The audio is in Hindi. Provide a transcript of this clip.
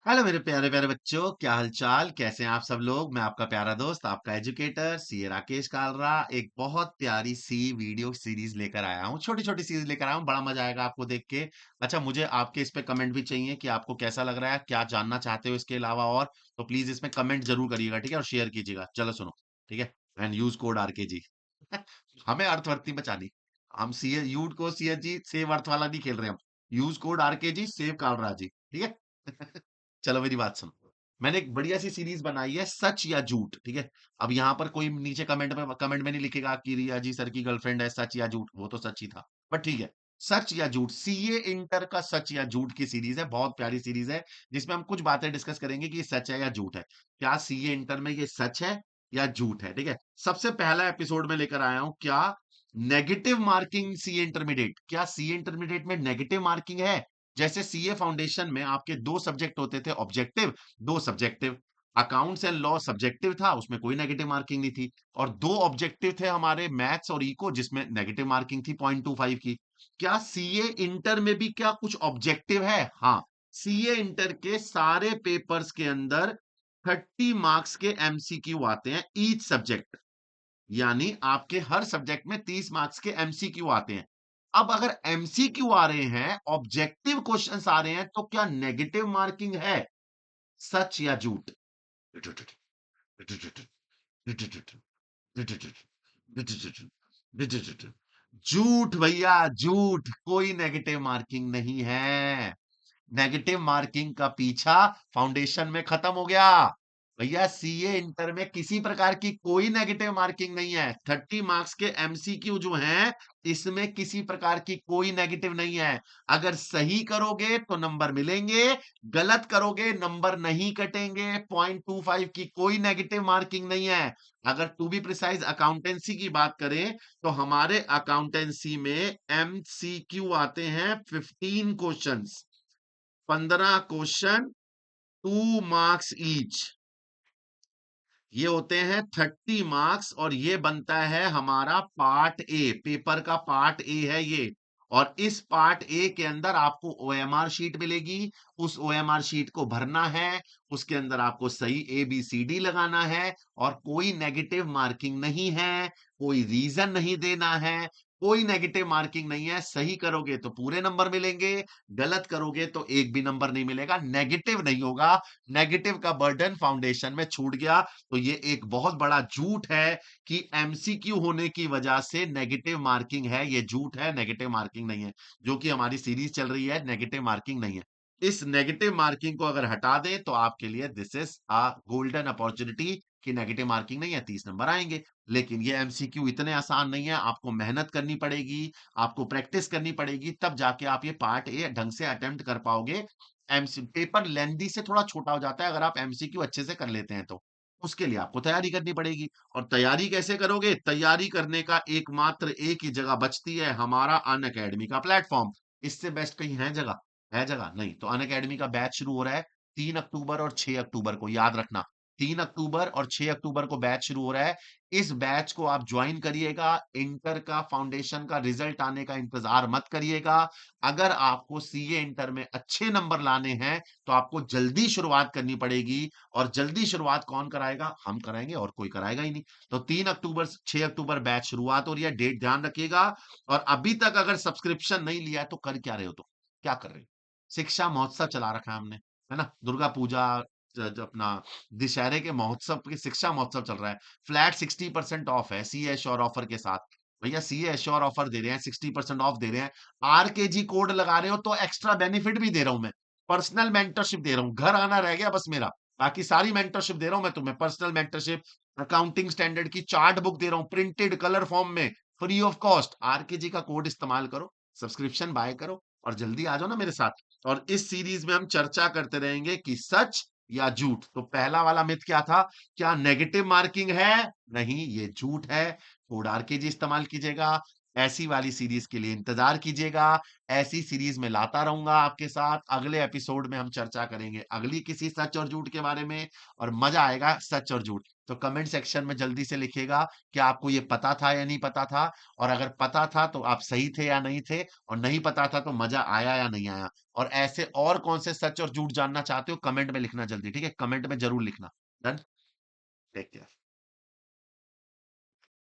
हेलो मेरे प्यारे प्यारे बच्चों, क्या हालचाल? कैसे हैं आप सब लोग? मैं आपका प्यारा दोस्त, आपका एजुकेटर सीए राकेश कालरा एक बहुत प्यारी सी वीडियो सीरीज लेकर आया हूँ। छोटी छोटी सीरीज लेकर आया हूँ, बड़ा मजा आएगा आपको देख के। अच्छा, मुझे आपके इस पे कमेंट भी चाहिए कि आपको कैसा लग रहा है, क्या जानना चाहते हो इसके अलावा और। तो प्लीज इसमें कमेंट जरूर करिएगा, ठीक है? और शेयर कीजिएगा। चलो सुनो, ठीक है? And use code RKG. हमें अर्थवर्ती बचानी। हम सीए यूट को सीएच जी सेव अर्थ वाला नहीं खेल रहे हम। Use code RKG save Kalra ji, ठीक है? चलो मेरी बात सुनो। मैंने एक बढ़िया सी सीरीज बनाई है, सच या झूठ, ठीक है? अब यहाँ पर कोई नीचे कमेंट में नहीं लिखेगा कि रिया जी सर की गर्लफ्रेंड है, सच या झूठ। वो तो सच ही था, बट ठीक है। सच या झूठ, सीए इंटर का सच या झूठ की सीरीज है, बहुत प्यारी सीरीज है। जिसमें हम कुछ बातें डिस्कस करेंगे कि ये सच है या झूठ है। क्या सीए इंटर में ये सच है या झूठ है, ठीक है? सबसे पहला एपिसोड में लेकर आया हूं, क्या नेगेटिव मार्किंग सीए इंटरमीडिएट, क्या सीए इंटरमीडिएट में नेगेटिव मार्किंग है? जैसे सीए फाउंडेशन में आपके दो सब्जेक्ट होते थे, ऑब्जेक्टिव, दो subjective. Accounts and law subjective था, उसमें कोई नेगेटिव मार्किंग नहीं थी। और दो ऑब्जेक्टिव थे हमारे, मैथ्स और इको, जिसमें नेगेटिव मार्किंग थी 0.25 की। क्या सीए इंटर में भी क्या कुछ ऑब्जेक्टिव है? हाँ। सीए इंटर के सारे पेपर्स के अंदर 30 मार्क्स के एमसीक्यू आते हैं, ईच सब्जेक्ट। यानी आपके हर सब्जेक्ट में 30 मार्क्स के एमसीक्यू आते हैं। अब अगर एमसीक्यू आ रहे हैं, ऑब्जेक्टिव क्वेश्चंस आ रहे हैं, तो क्या नेगेटिव मार्किंग है? सच या झूठ? झूठ भैया, झूठ। कोई नेगेटिव मार्किंग नहीं है। नेगेटिव मार्किंग का पीछा फाउंडेशन में खत्म हो गया। भैया सीए इंटर में किसी प्रकार की कोई नेगेटिव मार्किंग नहीं है। 30 मार्क्स के एमसीक्यू जो हैं, इसमें किसी प्रकार की कोई नेगेटिव नहीं है। अगर सही करोगे तो नंबर मिलेंगे, गलत करोगे नंबर नहीं कटेंगे। 0.25 की कोई नेगेटिव मार्किंग नहीं है। अगर टू बी प्रिसाइज अकाउंटेंसी की बात करें, तो हमारे अकाउंटेंसी में एमसीक्यू आते हैं 15 क्वेश्चंस। 15 question, 2 marks each. ये होते हैं 30 मार्क्स, और ये बनता है हमारा पार्ट ए, पेपर का पार्ट ए है ये। और इस पार्ट ए के अंदर आपको ओएमआर शीट मिलेगी। उस ओएमआर शीट को भरना है। उसके अंदर आपको सही ए बी सी डी लगाना है, और कोई नेगेटिव मार्किंग नहीं है, कोई रीजन नहीं देना है, कोई नेगेटिव मार्किंग नहीं है। सही करोगे तो पूरे नंबर मिलेंगे, गलत करोगे तो एक भी नंबर नहीं मिलेगा, नेगेटिव नहीं होगा। नेगेटिव का बर्डन फाउंडेशन में छूट गया। तो ये एक बहुत बड़ा झूठ है कि एमसीक्यू होने की वजह से नेगेटिव मार्किंग है। ये झूठ है, नेगेटिव मार्किंग नहीं है। जो कि हमारी सीरीज चल रही है, नेगेटिव मार्किंग नहीं है। इस नेगेटिव मार्किंग को अगर हटा दें तो आपके लिए this is a golden opportunity कि नेगेटिव मार्किंग नहीं है, 30 नंबर आएंगे। लेकिन ये एमसीक्यू इतने आसान नहीं है, आपको मेहनत करनी पड़ेगी, आपको प्रैक्टिस करनी पड़ेगी, तब जाके आप ये पार्ट ए ढंग से अटेम्प्ट कर पाओगे। एमसी पेपर लेंदी से थोड़ा छोटा हो जाता है अगर आप एमसीक्यू अच्छे से कर लेते हैं तो। उसके लिए आपको तैयारी करनी पड़ेगी। और तैयारी कैसे करोगे? तैयारी करने का एकमात्र एक ही जगह बचती है, हमारा अन अकेडमी का प्लेटफॉर्म। इससे बेस्ट कहीं है जगह? है जगह? नहीं। तो अन अकेडमी का बैच शुरू हो रहा है 3 अक्टूबर और 6 अक्टूबर को, याद रखना। 3 अक्टूबर और 6 अक्टूबर को बैच शुरू हो रहा है। इस बैच को आप ज्वाइन करिएगा। इंटर का फाउंडेशन का रिजल्ट आने का इंतजार मत करिएगा। अगर आपको सीए इंटर में अच्छे नंबर लाने हैं, तो आपको जल्दी शुरुआत करनी पड़ेगी। और जल्दी शुरुआत कौन कराएगा? हम कराएंगे, और कोई कराएगा ही नहीं। तो 3 अक्टूबर 6 अक्टूबर बैच शुरुआत हो रही है, डेट ध्यान रखिएगा। और अभी तक अगर सब्सक्रिप्शन नहीं लिया है तो कर क्या रहे हो? तो क्या कर रहे हो? शिक्षा महोत्सव चला रखा है हमने, है ना? दुर्गा पूजा, अपना दशहरे के महोत्सव के शिक्षा महोत्सव चल रहा है। फ्लैट 60% ऑफ है सी एश्योर ऑफर के साथ। भैया सी एश्योर ऑफर दे रहे हैं, 60% ऑफ दे रहे हैं। आरकेजी कोड लगा रहे हो तो एक्स्ट्रा बेनिफिट भी दे रहा हूं मैं। पर्सनल मेंटरशिप दे रहा हूं, घर आना रह गया बस मेरा। बाकी सारी मेंटरशिप दे रहा हूं मैं तुम्हें। पर्सनल मेंटरशिप, अकाउंटिंग स्टैंडर्ड की चार्ट बुक दे रहा हूं, प्रिंटेड कलर फॉर्म में, फ्री ऑफ कॉस्ट। आरकेजी का कोड इस्तेमाल करो, सब्सक्रिप्शन बाय करो, और जल्दी आ जाओ ना मेरे साथ। और इस सीरीज में हम चर्चा करते रहेंगे कि सच या झूठ। तो पहला वाला मिथ क्या था? क्या नेगेटिव मार्किंग है? नहीं, ये झूठ है। कोड आरकेजी इस्तेमाल कीजिएगा। ऐसी वाली सीरीज के लिए इंतजार कीजिएगा। ऐसी सीरीज में लाता रहूंगा आपके साथ। अगले एपिसोड में हम चर्चा करेंगे अगली किसी सच और झूठ के बारे में, और मजा आएगा सच और झूठ। तो कमेंट सेक्शन में जल्दी से लिखिएगा कि आपको ये पता था या नहीं पता था, और अगर पता था तो आप सही थे या नहीं थे, और नहीं पता था तो मजा आया या नहीं आया। और ऐसे और कौन से सच और झूठ जानना चाहते हो कमेंट में लिखना जल्दी, ठीक है? कमेंट में जरूर लिखना। डन। Take care.